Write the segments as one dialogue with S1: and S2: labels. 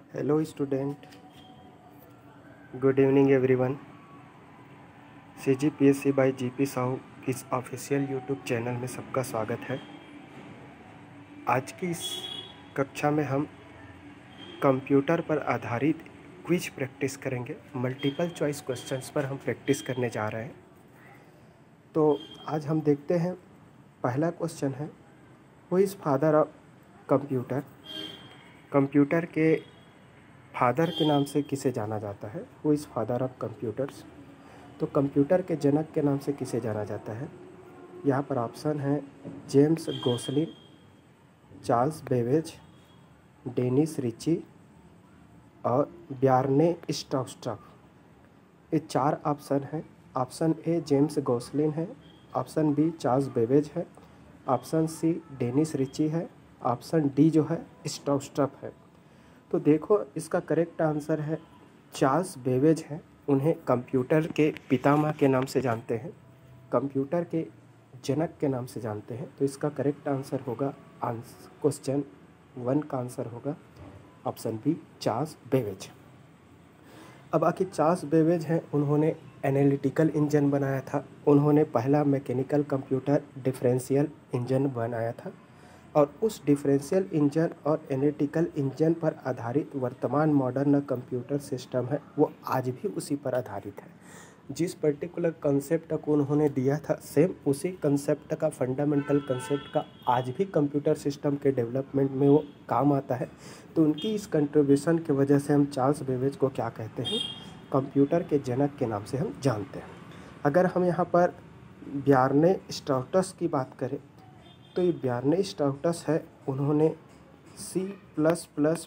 S1: Hello student, good evening everyone. CGPSC by GP Sahu इस official YouTube channel में सबका स्वागत है। आज की इस कक्षा में हम कंप्यूटर पर आधारित क्विज प्रैक्टिस करेंगे। मल्टीपल चॉइस क्वेश्चंस पर हम प्रैक्टिस करने जा रहे हैं। तो आज हम देखते हैं, पहला क्वेश्चन है, who is father of computer. Computer के फादर के नाम से किसे जाना जाता है? Who is father of computers. तो कंप्यूटर के जनक के नाम से किसे जाना जाता है? यहाँ पर ऑप्शन है James Gosling, Charles Babbage, Dennis Ritchie और ब्यार्ने स्टॉक्स्ट्रफ। ये चार ऑप्शन हैं। ऑप्शन ए जेम्स गोसलिन है, ऑप्शन बी चार्ल्स बेबेज है, ऑप्शन सी डेनिस रिची है, ऑप्शन डी जो है स्टॉक्स्ट्रफ है। तो देखो, इसका करेक्ट आंसर है चार्ल्स बेबेज है। उन्हें कंप्यूटर के पितामह के नाम से जानते हैं, कंप्यूटर के जनक के नाम से जानते हैं। तो इसका करेक्ट आंसर होगा, क्वेश्चन 1 का आंसर होगा ऑप्शन बी चार्ल्स बेबेज। अब आखिर चार्ल्स बेबेज हैं, उन्होंने एनालिटिकल इंजन बनाया था। उन्होंने पहला मैकेनिकल कंप्यूटर डिफरेंशियल इंजन बनाया था और उस डिफरेंशियल इंजन और एनालिटिकल इंजन पर आधारित वर्तमान मॉडर्न कंप्यूटर सिस्टम है, वो आज भी उसी पर आधारित है। जिस पर्टिकुलर कंसेप्ट को उन्होंने दिया था, सेम उसी कंसेप्ट का, फंडामेंटल कंसेप्ट का आज भी कंप्यूटर सिस्टम के डेवलपमेंट में वो काम आता है। तो उनकी इस कंट्रीब्यूशन की वजह से हम चार्ल्स बेबेज को क्या कहते हैं? कंप्यूटर के जनक के नाम से हम जानते हैं। अगर हम यहाँ पर ब्यार्ने स्ट्रॉटस की बात करें, तो ये ब्यार्ने स्ट्रॉटस है, उन्होंने C++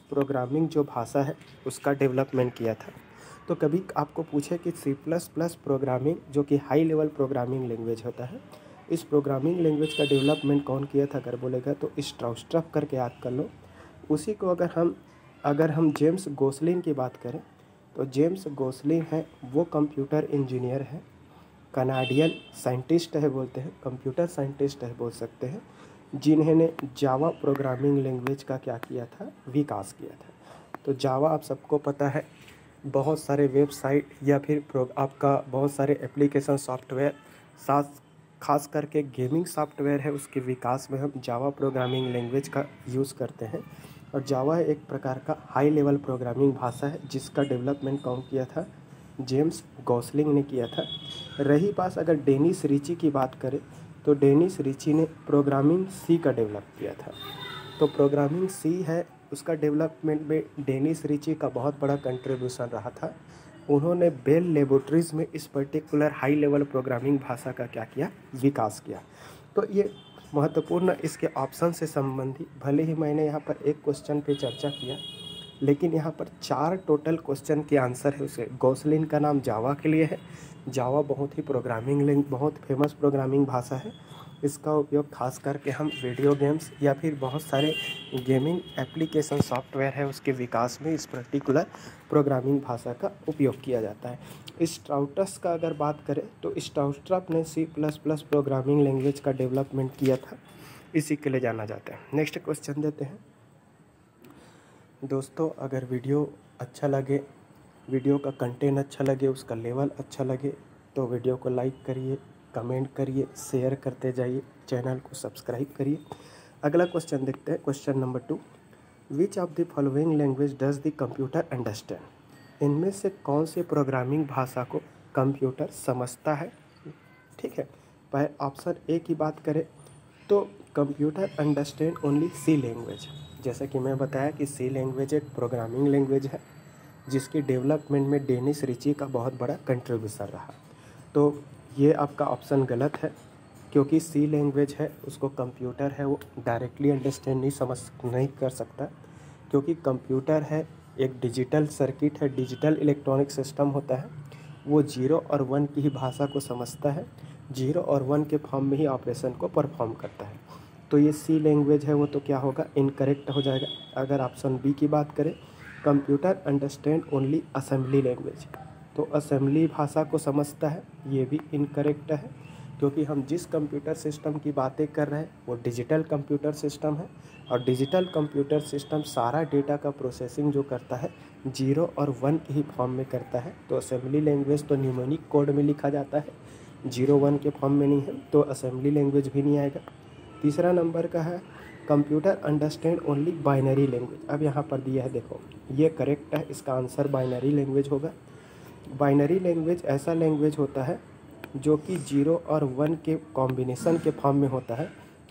S1: प्रोग्रामिंग जो भाषा है उसका डेवलपमेंट किया था। तो कभी आपको पूछे कि C++ प्रोग्रामिंग, जो कि हाई लेवल प्रोग्रामिंग लैंग्वेज होता है, इस प्रोग्रामिंग लैंग्वेज का डेवलपमेंट कौन किया था अगर बोलेगा तो स्ट्रॉटस करके याद कर लो। उसी को अगर हम जेम्स गोसलिन की बात करें, तो जेम्स गोसलिन है, वो कंप्यूटर इंजीनियर है, कनाडियन साइंटिस्ट है, बोलते हैं कंप्यूटर साइंटिस्ट है बोल सकते हैं, जिन्होंने जावा प्रोग्रामिंग लैंग्वेज का क्या किया था? विकास किया था। तो जावा आप सबको पता है, बहुत सारे वेबसाइट या फिर आपका बहुत सारे एप्लीकेशन सॉफ्टवेयर, साथ खास करके गेमिंग सॉफ्टवेयर है, उसके विकास में हम जावा प्रोग्रामिंग लैंग्वेज का यूज़ करते हैं। और जावा एक प्रकार का हाई लेवल प्रोग्रामिंग भाषा है, जिसका डेवलपमेंट कौन किया था? जेम्स गोसलिन ने किया था। रही बात अगर डेनिस रिची की बात करें, तो डेनिस रिची ने प्रोग्रामिंग सी का डेवलप किया था। तो प्रोग्रामिंग सी है, उसका डेवलपमेंट में डेनिस रिची का बहुत बड़ा कंट्रीब्यूशन रहा था। उन्होंने बेल लेबोरेटरीज़ में इस पर्टिकुलर हाई लेवल प्रोग्रामिंग भाषा का क्या किया? विकास किया। तो ये महत्वपूर्ण इसके ऑप्शन से संबंधित, भले ही मैंने यहाँ पर एक क्वेश्चन पे चर्चा किया, लेकिन यहाँ पर 4 टोटल क्वेश्चन के आंसर है उसे। गोसलिन का नाम जावा के लिए है। जावा बहुत ही बहुत फेमस प्रोग्रामिंग भाषा है। इसका उपयोग खास करके हम वीडियो गेम्स या फिर बहुत सारे गेमिंग एप्लीकेशन सॉफ्टवेयर है, उसके विकास में इस पर्टिकुलर प्रोग्रामिंग भाषा का उपयोग किया जाता है। स्ट्रॉटस का अगर बात करें, तो स्ट्रॉटस ने C++ प्रोग्रामिंग लैंग्वेज का डेवलपमेंट किया था, इसी के लिए जाना जाता है। नेक्स्ट क्वेश्चन देते हैं। दोस्तों, अगर वीडियो अच्छा लगे, वीडियो का कंटेंट अच्छा लगे, उसका लेवल अच्छा लगे, तो वीडियो को लाइक करिए, कमेंट करिए, शेयर करते जाइए, चैनल को सब्सक्राइब करिए। अगला क्वेश्चन देखते हैं, question number 2। Which of the following language does the computer understand. इनमें से कौन सी प्रोग्रामिंग भाषा को कंप्यूटर समझता है? ठीक है, पर ऑप्शन ए की बात करें तो कंप्यूटर अंडरस्टैंड ओनली सी लैंग्वेज। जैसा कि मैं बताया कि सी लैंग्वेज एक प्रोग्रामिंग लैंग्वेज है, जिसकी डेवलपमेंट में डेनिस रिची का बहुत बड़ा कंट्रीब्यूशन रहा। तो ये आपका ऑप्शन गलत है, क्योंकि सी लैंग्वेज है, उसको कंप्यूटर है वो डायरेक्टली अंडरस्टैंड नहीं कर सकता, क्योंकि कंप्यूटर है एक डिजिटल सर्किट है, डिजिटल इलेक्ट्रॉनिक सिस्टम होता है। वो 0 और 1 की ही भाषा को समझता है, 0 और 1 के फॉर्म में ही ऑपरेशन को परफॉर्म करता है। तो ये सी लैंग्वेज है वो तो क्या होगा? इनकरेक्ट हो जाएगा। अगर ऑप्शन बी की बात करें, computer understand only assembly language, तो असेंबली भाषा को समझता है, ये भी इनकरेक्ट है। क्योंकि हम जिस कंप्यूटर सिस्टम की बातें कर रहे हैं वो डिजिटल कंप्यूटर सिस्टम है, और डिजिटल कंप्यूटर सिस्टम सारा डेटा का प्रोसेसिंग जो करता है 0 और 1 के ही फॉर्म में करता है। तो असेंबली लैंग्वेज तो न्यूमेरिक कोड में लिखा जाता है, 0 1 के फॉर्म में नहीं है, तो असेंबली लैंग्वेज भी नहीं आएगा। तीसरा नंबर का है computer understand only binary language. अब यहाँ पर दिया है, देखो ये करेक्ट है, इसका आंसर बाइनरी लैंग्वेज होगा। बाइनरी लैंग्वेज ऐसा लैंग्वेज होता है जो कि 0 और 1 के कॉम्बिनेशन के फॉर्म में होता है।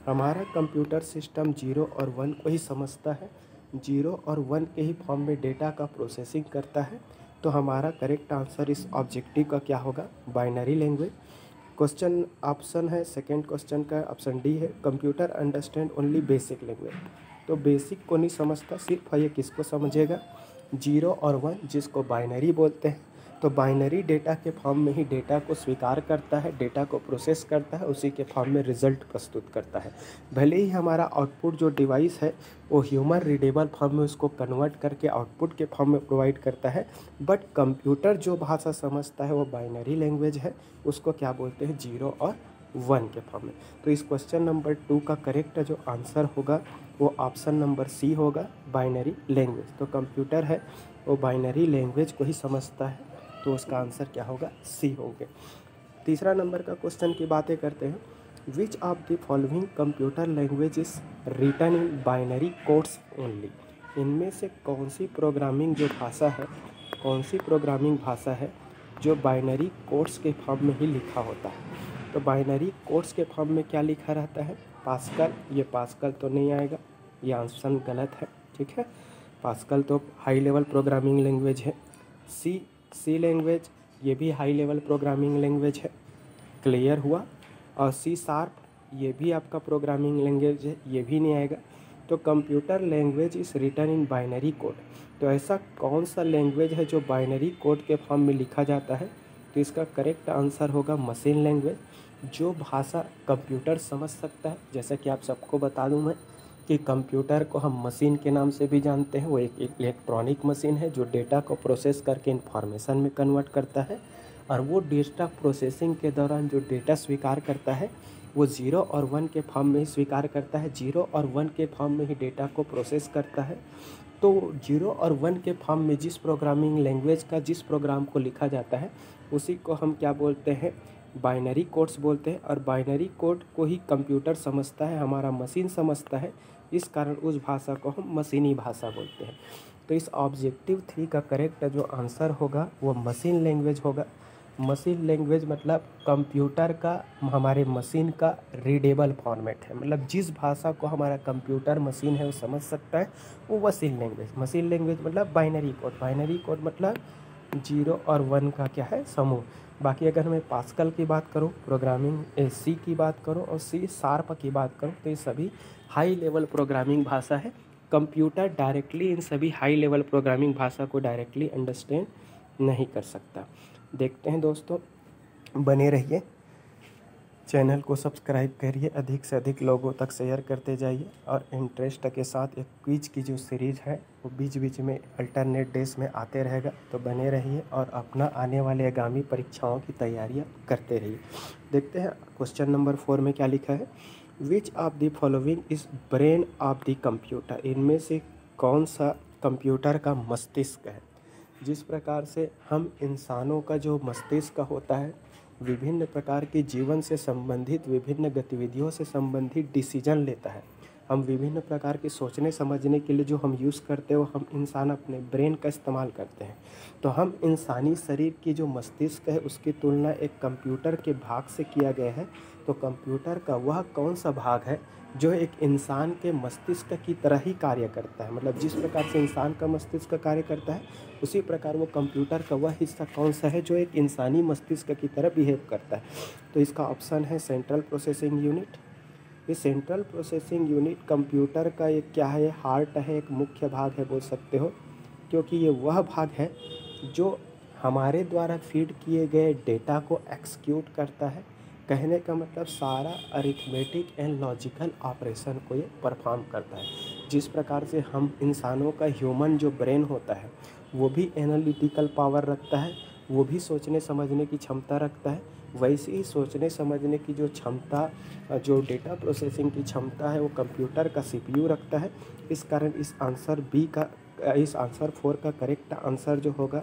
S1: हमारा कंप्यूटर सिस्टम 0 और 1 को ही समझता है, 0 और 1 के ही फॉर्म में डेटा का प्रोसेसिंग करता है। तो हमारा करेक्ट आंसर इस ऑब्जेक्टिव का क्या होगा, बाइनरी लैंग्वेज। क्वेश्चन ऑप्शन है, सेकेंड क्वेश्चन का ऑप्शन डी है, computer understand only basic language. तो बेसिक को नहीं समझता, सिर्फ ये किसको समझेगा, 0 और 1 जिसको बाइनरी बोलते हैं। तो बाइनरी डेटा के फॉर्म में ही डेटा को स्वीकार करता है, डेटा को प्रोसेस करता है, उसी के फॉर्म में रिजल्ट प्रस्तुत करता है। भले ही हमारा आउटपुट जो डिवाइस है वो ह्यूमन रीडेबल फॉर्म में उसको कन्वर्ट करके आउटपुट के फॉर्म में प्रोवाइड करता है, बट कंप्यूटर जो भाषा समझता है वो बाइनरी लैंग्वेज है, उसको क्या बोलते हैं, 0 और 1 के फॉर्म में। तो इस क्वेश्चन नंबर 2 का करेक्ट जो आंसर होगा वो ऑप्शन नंबर सी होगा, बाइनरी लैंग्वेज। तो कंप्यूटर है वो बाइनरी लैंग्वेज को ही समझता है, तो उसका आंसर क्या होगा, सी होंगे। तीसरा नंबर का क्वेश्चन की बातें करते हैं, which of the following computer language is written in binary codes only. इनमें से कौन सी प्रोग्रामिंग जो भाषा है, कौन सी प्रोग्रामिंग भाषा है जो बाइनरी कोड्स के फॉर्म में ही लिखा होता है। तो बाइनरी कोड्स के फॉर्म में क्या लिखा रहता है, पास्कल। ये पास्कल तो नहीं आएगा, ये आंसर गलत है, ठीक है। पास्कल तो हाई लेवल प्रोग्रामिंग लैंग्वेज है। सी लैंग्वेज, ये भी हाई लेवल प्रोग्रामिंग लैंग्वेज है, क्लियर हुआ। और सी शार्प, ये भी आपका प्रोग्रामिंग लैंग्वेज है, ये भी नहीं आएगा। तो कंप्यूटर लैंग्वेज इस रिटन इन बाइनरी कोड। तो ऐसा कौन सा लैंग्वेज है जो बाइनरी कोड के फॉर्म में लिखा जाता है, तो इसका करेक्ट आंसर होगा मशीन लैंग्वेज। जो भाषा कंप्यूटर समझ सकता है, जैसा कि आप सबको बता दूं मैं कि कंप्यूटर को हम मशीन के नाम से भी जानते हैं, वो एक इलेक्ट्रॉनिक मशीन है जो डेटा को प्रोसेस करके इंफॉर्मेशन में कन्वर्ट करता है, और वो डेटा प्रोसेसिंग के दौरान जो डेटा स्वीकार करता है वो 0 और 1 के फॉर्म में ही स्वीकार करता है, 0 और 1 के फॉर्म में ही डेटा को प्रोसेस करता है। तो 0 और 1 के फॉर्म में जिस प्रोग्रामिंग लैंग्वेज का जिस प्रोग्राम को लिखा जाता है उसी को हम क्या बोलते हैं, बाइनरी कोड्स बोलते हैं। और बाइनरी कोड को ही कंप्यूटर समझता है, हमारा मशीन समझता है, इस कारण उस भाषा को हम मशीनी भाषा बोलते हैं। तो इस ऑब्जेक्टिव 3 का करेक्ट जो आंसर होगा वो मशीन लैंग्वेज होगा। मशीन लैंग्वेज मतलब कंप्यूटर का, हमारे मशीन का रीडेबल फॉर्मेट है, मतलब जिस भाषा को हमारा कंप्यूटर मशीन है वो समझ सकता है वो मशीन लैंग्वेज। मशीन लैंग्वेज मतलब बाइनरी कोड, बाइनरी कोड मतलब 0 और 1 का क्या है, समूह। बाकी अगर मैं पास्कल की बात करूं, प्रोग्रामिंग सी की बात करूं और सी शार्प की बात करूं, तो ये सभी हाई लेवल प्रोग्रामिंग भाषा है। कंप्यूटर डायरेक्टली इन सभी हाई लेवल प्रोग्रामिंग भाषा को डायरेक्टली अंडरस्टैंड नहीं कर सकता। देखते हैं दोस्तों, बने रहिए, चैनल को सब्सक्राइब करिए, अधिक से अधिक लोगों तक शेयर करते जाइए, और इंटरेस्ट के साथ एक क्विज की जो सीरीज़ है वो बीच बीच में अल्टरनेट डेज में आते रहेगा। तो बने रहिए और अपना आने वाले आगामी परीक्षाओं की तैयारियां करते रहिए। देखते हैं क्वेश्चन नंबर 4 में क्या लिखा है, which of the following is brain of the computer. इनमें से कौन सा कंप्यूटर का मस्तिष्क है। जिस प्रकार से हम इंसानों का जो मस्तिष्क होता है विभिन्न प्रकार के जीवन से संबंधित, विभिन्न गतिविधियों से संबंधित डिसीजन लेता है, हम विभिन्न प्रकार के सोचने समझने के लिए जो हम यूज़ करते हैं वो हम इंसान अपने ब्रेन का इस्तेमाल करते हैं। तो हम इंसानी शरीर की जो मस्तिष्क है उसकी तुलना एक कंप्यूटर के भाग से किया गया है। तो कंप्यूटर का वह कौन सा भाग है जो एक इंसान के मस्तिष्क की तरह ही कार्य करता है, मतलब जिस प्रकार से इंसान का मस्तिष्क कार्य करता है उसी प्रकार वो कंप्यूटर का वह हिस्सा कौन सा है जो एक इंसानी मस्तिष्क की तरह बिहेव करता है। तो इसका ऑप्शन है सेंट्रल प्रोसेसिंग यूनिट। ये सेंट्रल प्रोसेसिंग यूनिट कंप्यूटर का एक क्या है, हार्ट है, एक मुख्य भाग है बोल सकते हो, क्योंकि ये वह भाग है जो हमारे द्वारा फीड किए गए डेटा को एक्सिक्यूट करता है। कहने का मतलब सारा अरिथमेटिक एंड लॉजिकल ऑपरेशन को ये परफॉर्म करता है। जिस प्रकार से हम इंसानों का ह्यूमन जो ब्रेन होता है वो भी एनालिटिकल पावर रखता है, वो भी सोचने समझने की क्षमता रखता है, वैसे ही सोचने समझने की जो क्षमता, जो डेटा प्रोसेसिंग की क्षमता है, वो कंप्यूटर का सीपीयू रखता है। इस कारण इस आंसर 4 का करेक्ट आंसर जो होगा,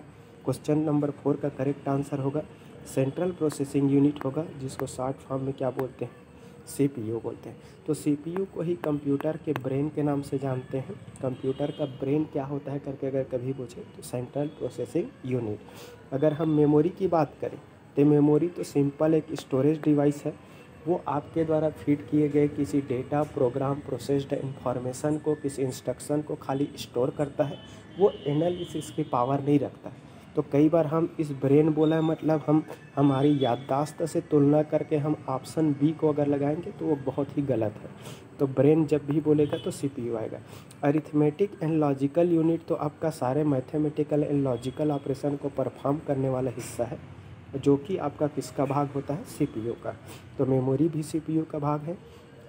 S1: क्वेश्चन नंबर 4 का करेक्ट आंसर होगा सेंट्रल प्रोसेसिंग यूनिट होगा, जिसको शॉर्ट फॉर्म में क्या बोलते हैं, सीपीयू बोलते हैं। तो सीपीयू को ही कंप्यूटर के ब्रेन के नाम से जानते हैं। कंप्यूटर का ब्रेन क्या होता है करके अगर कभी पूछे तो सेंट्रल प्रोसेसिंग यूनिट। अगर हम मेमोरी की बात करें तो मेमोरी तो सिंपल एक स्टोरेज डिवाइस है। वो आपके द्वारा फीड किए गए किसी डेटा, प्रोग्राम, प्रोसेस्ड इंफॉर्मेशन को, किसी इंस्ट्रक्शन को खाली स्टोर करता है। वो एनालिसिस की पावर नहीं रखता है। तो कई बार हम इस ब्रेन बोला मतलब हम हमारी याददाश्त से तुलना करके हम ऑप्शन बी को अगर लगाएंगे तो वो बहुत ही गलत है। तो ब्रेन जब भी बोलेगा तो सीपीयू आएगा। अरिथमेटिक एंड लॉजिकल यूनिट तो आपका सारे मैथमेटिकल एंड लॉजिकल ऑपरेशन को परफॉर्म करने वाला हिस्सा है, जो कि आपका किसका भाग होता है, सीपीयू का। तो मेमोरी भी सीपीयू का भाग है,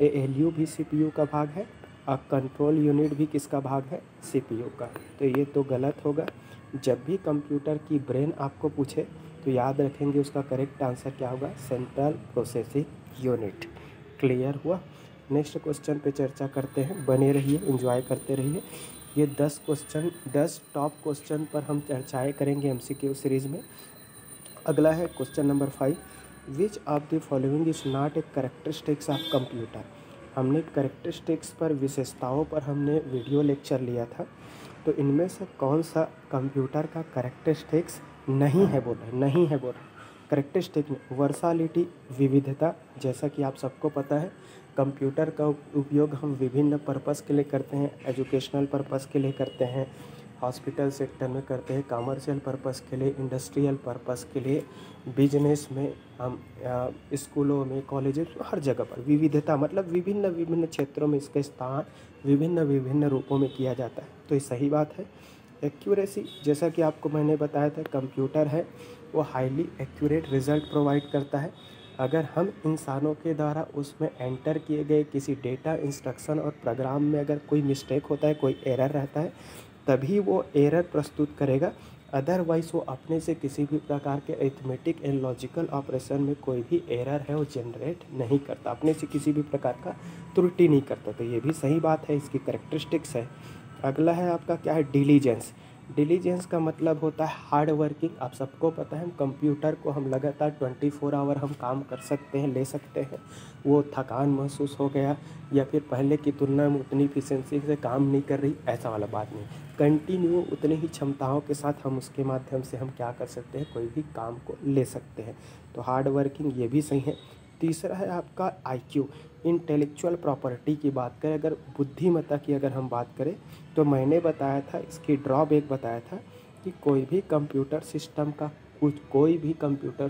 S1: एएलयू भी सीपीयू का भाग है, और कंट्रोल यूनिट भी किसका भाग है, सीपीयू का। तो ये तो गलत होगा। जब भी कंप्यूटर की ब्रेन आपको पूछे तो याद रखेंगे उसका करेक्ट आंसर क्या होगा, सेंट्रल प्रोसेसिंग यूनिट। क्लियर हुआ। नेक्स्ट क्वेश्चन पे चर्चा करते हैं, बने रहिए, एंजॉय करते रहिए। ये 10 टॉप क्वेश्चन पर हम चर्चाएँ करेंगे एमसीक्यू सीरीज़ में। अगला है question number 5, which of the following is not A characteristics of computer. हमने कैरेक्टरिस्टिक्स पर, विशेषताओं पर हमने वीडियो लेक्चर लिया था। तो इनमें से कौन सा कंप्यूटर का कैरेक्टरिस्टिक्स नहीं है बोल रहे, नहीं है बोल रहे। कैरेक्टरिस्टिक में वर्सालिटी, विविधता, जैसा कि आप सबको पता है कंप्यूटर का उपयोग हम विभिन्न पर्पस के लिए करते हैं। एजुकेशनल पर्पस के लिए करते हैं, हॉस्पिटल सेक्टर में करते हैं, कमर्शियल पर्पस के लिए, इंडस्ट्रियल पर्पस के लिए, बिजनेस में, हम स्कूलों में, कॉलेजेस, हर जगह पर। विविधता मतलब विभिन्न विभिन्न क्षेत्रों में इसका इस्तेमाल विभिन्न विभिन्न रूपों में किया जाता है। तो ये सही बात है। एक्यूरेसी, जैसा कि आपको मैंने बताया था कंप्यूटर है वो हाईली एक्यूरेट रिजल्ट प्रोवाइड करता है। अगर हम इंसानों के द्वारा उसमें एंटर किए गए किसी डेटा, इंस्ट्रक्शन और प्रोग्राम में अगर कोई मिस्टेक होता है, कोई एरर रहता है, तभी वो एरर प्रस्तुत करेगा। अदरवाइज वो अपने से किसी भी प्रकार के अरिथमेटिक एंड लॉजिकल ऑपरेशन में कोई भी एरर है वो जनरेट नहीं करता, अपने से किसी भी प्रकार का त्रुटि नहीं करता। तो ये भी सही बात है, इसकी कैरेक्टरिस्टिक्स है। अगला है आपका क्या है, डिलीजेंस। डिलीजेंस का मतलब होता है हार्ड वर्किंग। आप सबको पता है कंप्यूटर को हम लगातार 24 आवर हम काम कर सकते हैं, ले सकते हैं। वो थकान महसूस हो गया या फिर पहले की तुलना में उतनी इफिशिएंसी से काम नहीं कर रही, ऐसा वाला बात नहीं। कंटिन्यू उतनी ही क्षमताओं के साथ हम उसके माध्यम से हम क्या कर सकते हैं, कोई भी काम को ले सकते हैं। तो हार्ड वर्किंग ये भी सही है। तीसरा है आपका आईक्यू, इंटेलेक्चुअल प्रॉपर्टी की बात करें, अगर बुद्धिमत्ता की अगर हम बात करें तो मैंने बताया था, इसकी ड्रॉबैक बताया था कि कोई भी कंप्यूटर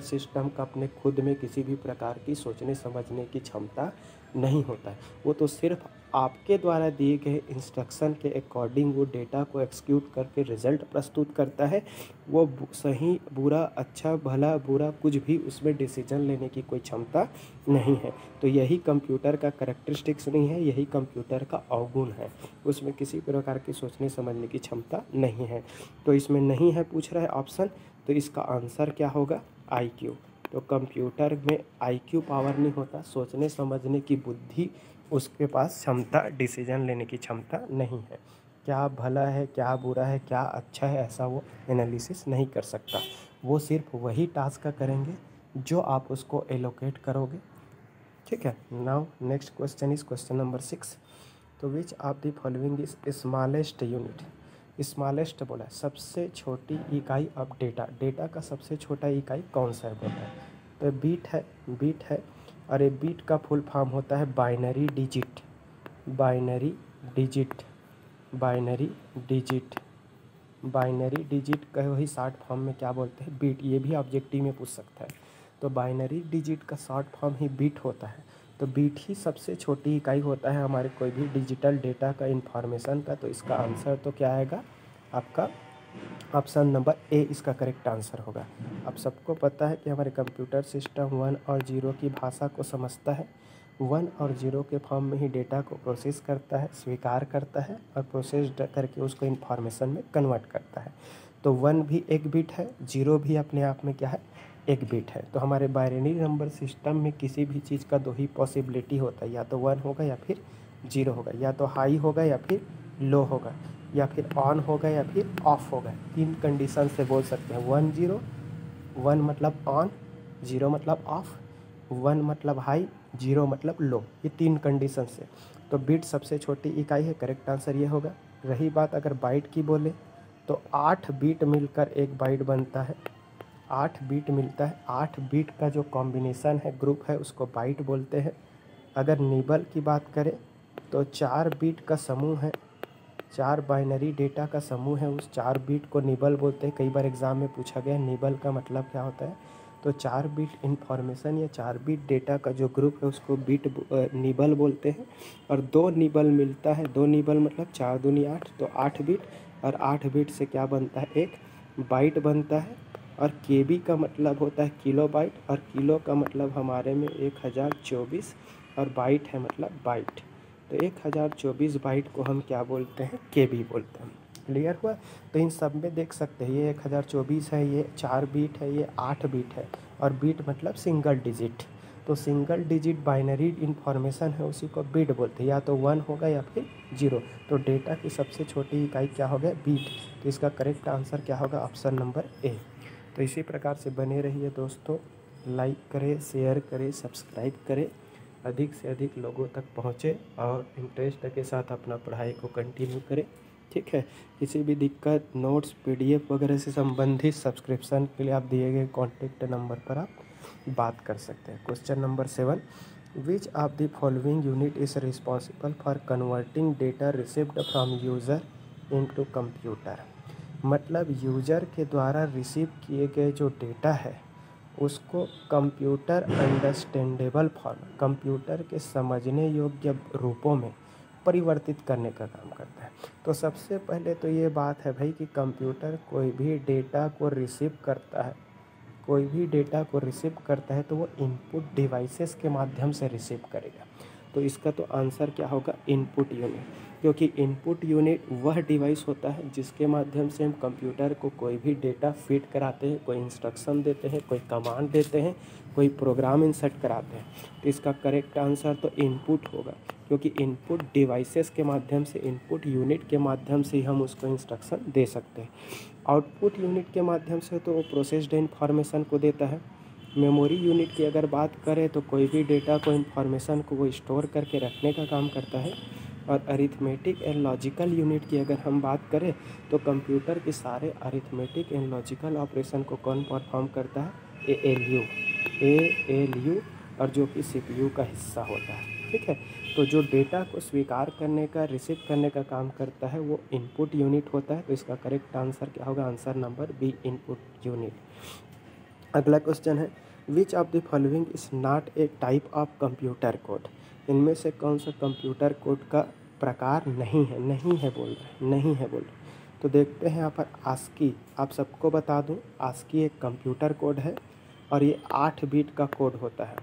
S1: सिस्टम का अपने खुद में किसी भी प्रकार की सोचने समझने की क्षमता नहीं होता है। वो तो सिर्फ आपके द्वारा दिए गए इंस्ट्रक्शन के अकॉर्डिंग वो डेटा को एक्सिक्यूट करके रिजल्ट प्रस्तुत करता है। वो सही, बुरा, अच्छा, भला, बुरा, कुछ भी उसमें डिसीजन लेने की कोई क्षमता नहीं है। तो यही कंप्यूटर का कैरेक्टरिस्टिक्स नहीं है, यही कंप्यूटर का अवगुण है। उसमें किसी प्रकार की सोचने समझने की क्षमता नहीं है। तो इसमें नहीं है पूछ रहा है ऑप्शन, तो इसका आंसर क्या होगा, आईक्यू। तो कंप्यूटर में आईक्यू पावर नहीं होता, सोचने समझने की बुद्धि उसके पास क्षमता, डिसीजन लेने की क्षमता नहीं है। क्या भला है, क्या बुरा है, क्या अच्छा है, ऐसा वो एनालिसिस नहीं कर सकता। वो सिर्फ वही टास्क करेंगे जो आप उसको एलोकेट करोगे। ठीक है। Now next question is question number 6। तो विच of the following is smallest unit. Smallest बोला है सबसे छोटी इकाई ऑफ डेटा। डेटा का सबसे छोटा इकाई कौन सा है बोला है, तो बीट है। और ये बीट का फुल फॉर्म होता है बाइनरी डिजिट। बाइनरी डिजिट का वही शॉर्ट फॉर्म में क्या बोलते हैं, बीट। ये भी ऑब्जेक्टिव में पूछ सकता है। तो बाइनरी डिजिट का शॉर्ट फॉर्म ही बीट होता है। तो बीट ही सबसे छोटी इकाई होता है हमारे कोई भी डिजिटल डेटा का, इंफॉर्मेशन का। तो इसका आंसर तो क्या आएगा आपका, ऑप्शन नंबर ए इसका करेक्ट आंसर होगा। आप सबको पता है कि हमारे कंप्यूटर सिस्टम 1 और 0 की भाषा को समझता है। 1 और 0 के फॉर्म में ही डेटा को प्रोसेस करता है, स्वीकार करता है और प्रोसेस करके उसको इंफॉर्मेशन में कन्वर्ट करता है। तो 1 भी एक बिट है, 0 भी अपने आप में क्या है, एक बिट है। तो हमारे बाइनरी नंबर सिस्टम में किसी भी चीज़ का दो ही पॉसिबिलिटी होता है, या तो 1 होगा या फिर 0 होगा, या तो हाई होगा या फिर लो होगा, या फिर ऑन होगा या फिर ऑफ होगा। 3 कंडीशन से बोल सकते हैं 1 0, 1 मतलब ऑन, 0 मतलब ऑफ, 1 मतलब हाई, 0 मतलब लो, ये 3 कंडीशन से। तो बिट सबसे छोटी इकाई है, करेक्ट आंसर ये होगा। रही बात अगर बाइट की बोले तो 8 बिट मिलकर एक बाइट बनता है, 8 बिट मिलता है। 8 बिट का जो कॉम्बिनेशन है, ग्रुप है, उसको बाइट बोलते हैं। अगर निबल की बात करें तो 4 बिट का समूह है, 4 बाइनरी डेटा का समूह है, उस 4 बिट को निबल बोलते हैं। कई बार एग्जाम में पूछा गया निबल का मतलब क्या होता है। तो 4 बिट इंफॉर्मेशन या 4 बिट डेटा का जो ग्रुप है उसको निबल बोलते हैं। और 2 निबल मिलता है, 2 निबल मतलब 4 दूनी 8, तो 8 बिट, और 8 बिट से क्या बनता है, एक बाइट बनता है। और केबी का मतलब होता है किलो बाइट, और किलो का मतलब हमारे में 1024, और बाइट है मतलब बाइट। तो 1024 बाइट को हम क्या बोलते हैं, केबी बोलते हैं। क्लियर हुआ। तो इन सब में देख सकते हैं ये 1024 है, ये 4 बिट है, ये 8 बिट है, और बिट मतलब सिंगल डिजिट। तो सिंगल डिजिट बाइनरी इंफॉर्मेशन है, उसी को बिट बोलते हैं, या तो 1 होगा या फिर 0। तो डेटा की सबसे छोटी इकाई क्या हो गया, बिट। तो इसका करेक्ट आंसर क्या होगा, ऑप्शन नंबर ए। तो इसी प्रकार से बने रहिए दोस्तों, लाइक करें, शेयर करें, सब्सक्राइब करें, अधिक से अधिक लोगों तक पहुँचे, और इंटरेस्ट के साथ अपना पढ़ाई को कंटिन्यू करें। ठीक है। किसी भी दिक्कत, नोट्स, पीडीएफ वगैरह से संबंधित सब्सक्रिप्शन के लिए आप दिए गए कॉन्टेक्ट नंबर पर आप बात कर सकते हैं। Question number 7, which of the following unit is responsible for converting data received from user into computer. मतलब यूज़र के द्वारा रिसीव किए गए जो डेटा है उसको कंप्यूटर अंडरस्टैंडेबल फॉर्म, कंप्यूटर के समझने योग्य रूपों में परिवर्तित करने का काम करता है। तो सबसे पहले तो ये बात है भाई कि कंप्यूटर कोई भी डेटा को रिसीव करता है, कोई भी डेटा को रिसीव करता है तो वो इनपुट डिवाइसेस के माध्यम से रिसीव करेगा। तो इसका तो आंसर क्या होगा, इनपुट यूनिट। क्योंकि इनपुट यूनिट वह डिवाइस होता है जिसके माध्यम से हम कंप्यूटर को कोई भी डेटा फीड कराते हैं, कोई इंस्ट्रक्शन देते हैं, कोई कमांड देते हैं, कोई प्रोग्राम इंसर्ट कराते हैं। तो इसका करेक्ट आंसर तो इनपुट होगा, क्योंकि इनपुट डिवाइसेस के माध्यम से, इनपुट यूनिट के माध्यम से ही हम उसको इंस्ट्रक्शन दे सकते हैं। आउटपुट यूनिट के माध्यम से तो वो प्रोसेस्ड इन्फॉर्मेशन को देता है। मेमोरी यूनिट की अगर बात करें तो कोई भी डेटा को, इन्फॉर्मेशन को वो स्टोर करके रखने का काम करता है। और अरिथमेटिक एंड लॉजिकल यूनिट की अगर हम बात करें तो कंप्यूटर के सारे अरिथमेटिक एंड लॉजिकल ऑपरेशन को कौन परफॉर्म करता है, ALU, और जो कि CPU का हिस्सा होता है। ठीक है। तो जो डेटा को स्वीकार करने का, रिसीव करने का काम करता है वो इनपुट यूनिट होता है। तो इसका करेक्ट आंसर क्या होगा, answer number B, input unit. अगला क्वेश्चन है, which of the following is not a type of computer code. इनमें से कौन सा कंप्यूटर कोड का प्रकार नहीं है, नहीं है बोल रहे, नहीं है बोल रहे। तो देखते हैं यहाँ पर आस्की। आप सबको बता दूं, आस्की एक कंप्यूटर कोड है और ये 8 बिट का कोड होता है,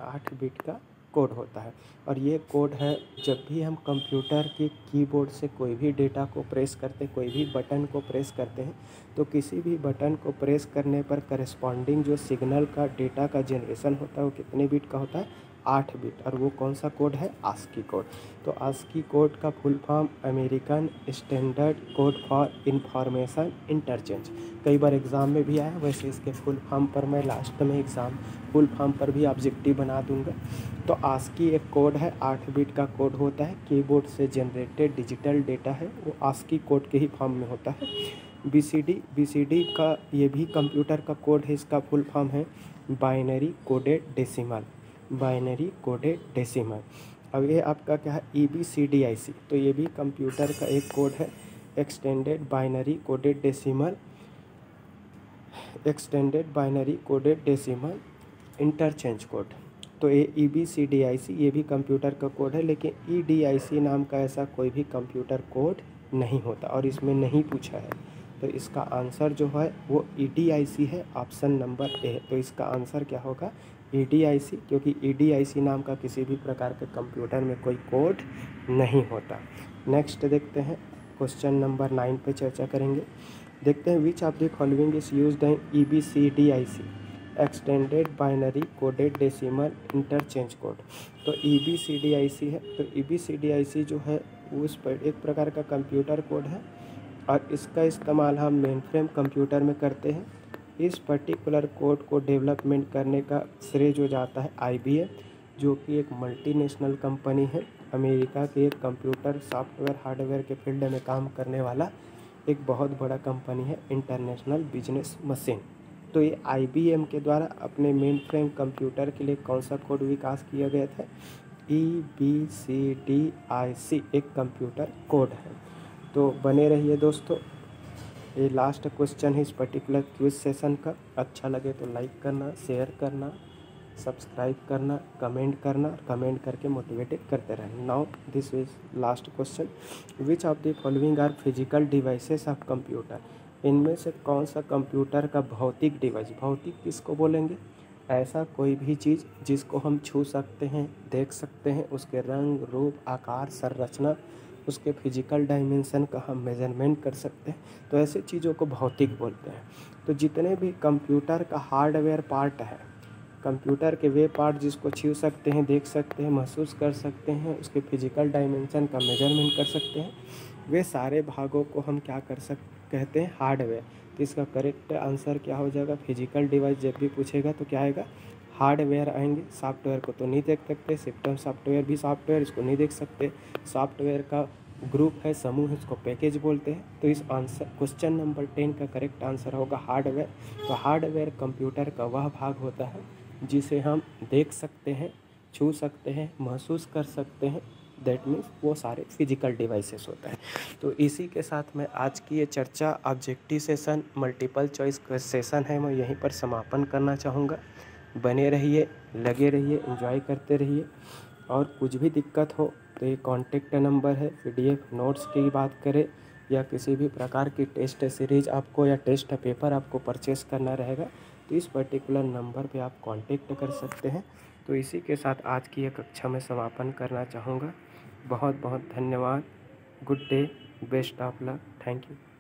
S1: 8 बिट का कोड होता है। और ये कोड है, जब भी हम कंप्यूटर के कीबोर्ड से कोई भी डेटा को प्रेस करते, कोई भी बटन को प्रेस करते हैं, तो किसी भी बटन को प्रेस करने पर करस्पॉन्डिंग जो सिग्नल का, डेटा का जनरेशन होता है वो कितने बिट का होता है, 8 बिट। और वो कौन सा कोड है, आस्की कोड। तो आस्की कोड का full form American standard code for information interchange. कई बार एग्ज़ाम में भी आया, वैसे इसके फुल फॉर्म पर मैं लास्ट में एग्ज़ाम फुल फॉर्म पर भी ऑब्जेक्टिव बना दूंगा। तो आस्की एक कोड है, 8 बिट का कोड होता है। कीबोर्ड से जनरेटेड डिजिटल डेटा है वो आस्की कोड के ही फॉर्म में होता है। BCD का ये भी कंप्यूटर का कोड है, इसका फुल फॉर्म है binary coded decimal, binary coded decimal. अब ये आपका क्या है, EBCDIC। तो ये भी कंप्यूटर का एक कोड है, extended binary coded decimal, extended binary coded decimal interchange code. तो ये EBCDIC ये भी कंप्यूटर का कोड है, लेकिन EDIC नाम का ऐसा कोई भी कंप्यूटर कोड नहीं होता और इसमें नहीं पूछा है। तो इसका आंसर जो है वो EDIC है, ऑप्शन नंबर ए। तो इसका आंसर क्या होगा, EDIC, क्योंकि EDIC नाम का किसी भी प्रकार के कंप्यूटर में कोई कोड नहीं होता। नेक्स्ट देखते हैं, क्वेश्चन नंबर 9 पे चर्चा करेंगे। देखते हैं, which of the following is used in EBCDIC। Extended binary coded decimal interchange code. तो EBCDIC है। तो EBCDIC जो है वो उस पर एक प्रकार का कंप्यूटर कोड है और इसका इस्तेमाल हम मेन फ्रेम कंप्यूटर में करते हैं। इस पर्टिकुलर कोड को डेवलपमेंट करने का श्रेय जो जाता है IBM, जो कि एक मल्टीनेशनल कंपनी है, अमेरिका के एक कंप्यूटर सॉफ्टवेयर हार्डवेयर के फील्ड में काम करने वाला एक बहुत बड़ा कंपनी है, इंटरनेशनल बिजनेस मशीन। तो ये IBM के द्वारा अपने मेन फ्रेम कंप्यूटर के लिए कौन सा कोड विकास किया गया था? EBCDIC एक कंप्यूटर कोड है। तो बने रहिए दोस्तों, ये लास्ट क्वेश्चन है इस पर्टिकुलर क्विज सेशन का। अच्छा लगे तो लाइक करना, शेयर करना, सब्सक्राइब करना, कमेंट करना, कमेंट करके मोटिवेटेड करते रहना। Now this is last question, which of the following are physical devices of computer? इनमें से कौन सा कंप्यूटर का भौतिक डिवाइस, भौतिक किसको बोलेंगे? ऐसा कोई भी चीज़ जिसको हम छू सकते हैं, देख सकते हैं, उसके रंग, रूप, आकार, संरचना, उसके फिजिकल डायमेंशन का हम मेजरमेंट कर सकते हैं, तो ऐसे चीज़ों को भौतिक बोलते हैं। तो जितने भी कंप्यूटर का हार्डवेयर पार्ट है, कंप्यूटर के वे पार्ट जिसको छू सकते हैं, देख सकते हैं, महसूस कर सकते हैं, उसके फिजिकल डायमेंशन का मेजरमेंट कर सकते हैं, वे सारे भागों को हम क्या कहते हैं? हार्डवेयर। तो इसका करेक्ट आंसर क्या हो जाएगा? फिजिकल डिवाइस जब भी पूछेगा तो क्या आएगा? हार्डवेयर आएंगे। सॉफ्टवेयर को तो नहीं देख सकते, सिस्टम सॉफ्टवेयर भी सॉफ्टवेयर, इसको नहीं देख सकते। सॉफ्टवेयर का ग्रुप है, समूह है, इसको पैकेज बोलते हैं। तो इस आंसर क्वेश्चन नंबर 10 का करेक्ट आंसर होगा हार्डवेयर। तो हार्डवेयर कंप्यूटर का वह भाग होता है जिसे हम देख सकते हैं, छू सकते हैं, महसूस कर सकते हैं, दैट मीन्स वो सारे फिजिकल डिवाइसेस होता है। तो इसी के साथ मैं आज की ये चर्चा, objective session, multiple choice session है, मैं यहीं पर समापन करना चाहूँगा। बने रहिए, लगे रहिए, एंजॉय करते रहिए, और कुछ भी दिक्कत हो तो ये कॉन्टेक्ट नंबर है। PDF नोट्स की बात करें या किसी भी प्रकार की टेस्ट सीरीज आपको या टेस्ट पेपर आपको परचेस करना रहेगा तो इस पर्टिकुलर नंबर पे आप कांटेक्ट कर सकते हैं। तो इसी के साथ आज की ये कक्षा में समापन करना चाहूँगा। बहुत बहुत धन्यवाद। Good day, best of luck, thank you.